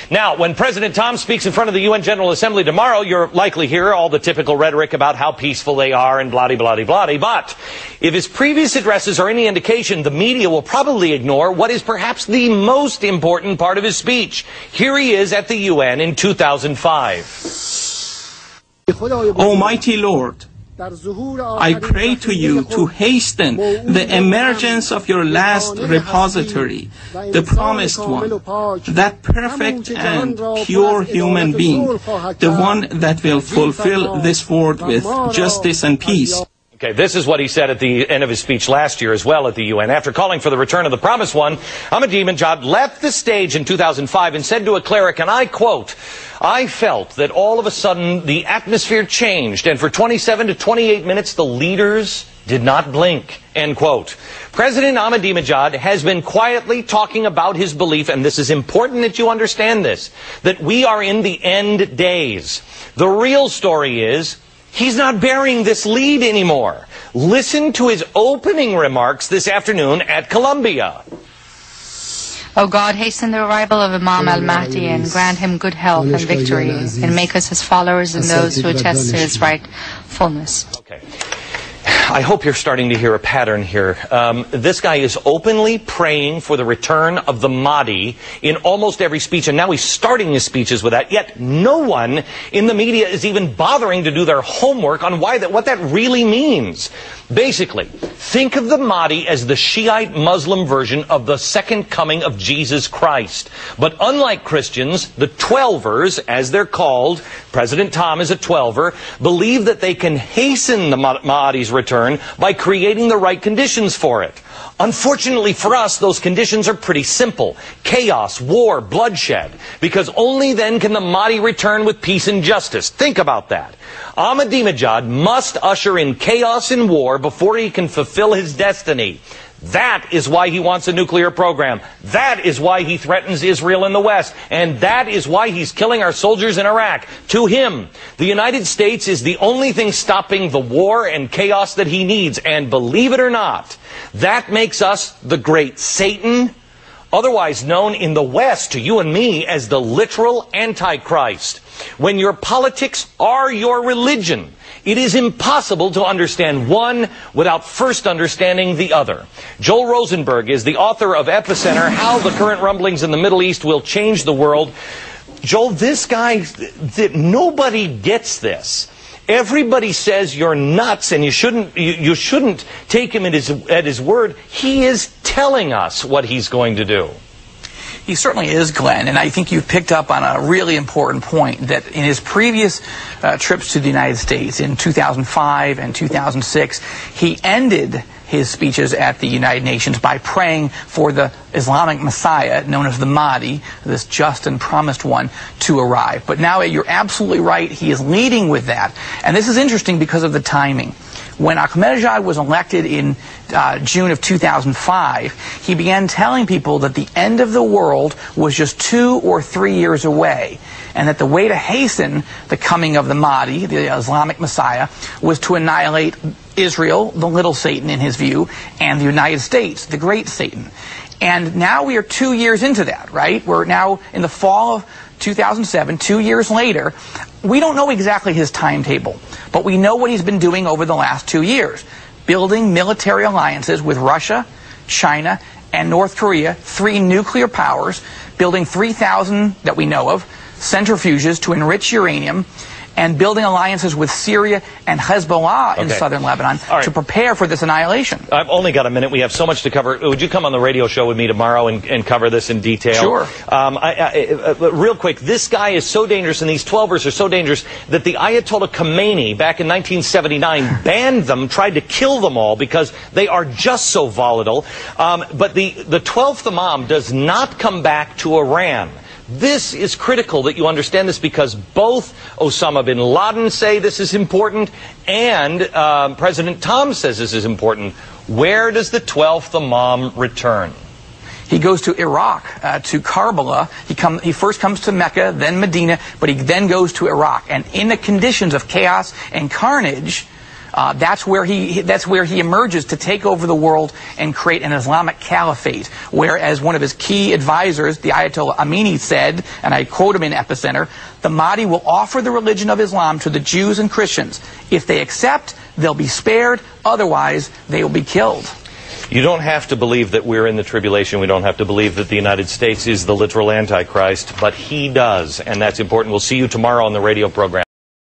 Now, when President Tom speaks in front of the UN General Assembly tomorrow, you'll likely hear all the typical rhetoric about how peaceful they are and blah-de-blah-de-blah-de. But if his previous addresses are any indication, the media will probably ignore what is perhaps the most important part of his speech. Here he is at the UN in 2005. Almighty Lord, I pray to you to hasten the emergence of your last repository, the promised one, that perfect and pure human being, the one that will fulfill this world with justice and peace. Okay, this is what he said at the end of his speech last year as well at the UN. After calling for the return of the promised one, Ahmadinejad left the stage in 2005 and said to a cleric, and I quote, "I felt that all of a sudden the atmosphere changed, and for 27 to 28 minutes the leaders did not blink," end quote. President Ahmadinejad has been quietly talking about his belief, and this is important that you understand this, that we are in the end days. The real story is, he's not bearing this lead anymore. Listen to his opening remarks this afternoon at Columbia. O God, hasten the arrival of Imam al-Mahdi and grant him good health and victory, and make us his followers and those who attest to his rightfulness. Okay. I hope you're starting to hear a pattern here. This guy is openly praying for the return of the Mahdi in almost every speech, and now he's starting his speeches with that, yet no one in the media is even bothering to do their homework on what that really means. Basically, think of the Mahdi as the Shiite Muslim version of the second coming of Jesus Christ. But unlike Christians, the Twelvers, as they're called, President Tom is a Twelver, believe that they can hasten the Mahdi's return by creating the right conditions for it. Unfortunately for us, those conditions are pretty simple. Chaos, war, bloodshed. Because only then can the Mahdi return with peace and justice. Think about that. Ahmadinejad must usher in chaos and war before he can fulfill his destiny. That is why he wants a nuclear program. That is why he threatens Israel in the West. And that is why he's killing our soldiers in Iraq. To him, the United States is the only thing stopping the war and chaos that he needs. And believe it or not, that makes us the great Satan, otherwise known in the West to you and me as the literal Antichrist. When your politics are your religion, it is impossible to understand one without first understanding the other. Joel Rosenberg is the author of Epicenter, How the Current Rumblings in the Middle East Will Change the World. Joel, this guy, nobody gets this. Everybody says you're nuts and you shouldn't take him at his word. He is telling us what he's going to do. He certainly is, Glenn, and I think you've picked up on a really important point that in his previous trips to the United States in 2005 and 2006, he ended his speeches at the United Nations by praying for the Islamic Messiah, known as the Mahdi, this just and promised one, to arrive. But now you're absolutely right, he is leading with that. And this is interesting because of the timing. When Ahmadinejad was elected in June of 2005, he began telling people that the end of the world was just 2 or 3 years away, and that the way to hasten the coming of the Mahdi, the Islamic Messiah, was to annihilate Israel, the little Satan in his view, and the United States, the great Satan. And now we are 2 years into that, right? We're now in the fall of 2007, 2 years later. We don't know exactly his timetable, but we know what he's been doing over the last 2 years. Building military alliances with Russia, China, and North Korea, 3 nuclear powers, building 3,000, that we know of, centrifuges to enrich uranium, and building alliances with Syria and Hezbollah in southern Lebanon to prepare for this annihilation. I've only got a minute. We have so much to cover. Would you come on the radio show with me tomorrow and cover this in detail? Sure. Real quick, this guy is so dangerous, and these Twelvers are so dangerous that the Ayatollah Khomeini, back in 1979, banned them, tried to kill them all because they are just so volatile. But the 12th Imam does not come back to Iran. This is critical that you understand this, because both Osama bin Laden say this is important and President Tom says this is important. Where does the 12th Imam return? He goes to Iraq, to Karbala. He first comes to Mecca, then Medina, but he then goes to Iraq. And in the conditions of chaos and carnage, That's where he emerges to take over the world and create an Islamic caliphate, whereas one of his key advisors, the Ayatollah Amini, said, and I quote him in Epicenter, "The Mahdi will offer the religion of Islam to the Jews and Christians. If they accept, they'll be spared. Otherwise, they will be killed." You don't have to believe that we're in the tribulation. We don't have to believe that the United States is the literal Antichrist, but he does, and that's important. We'll see you tomorrow on the radio program.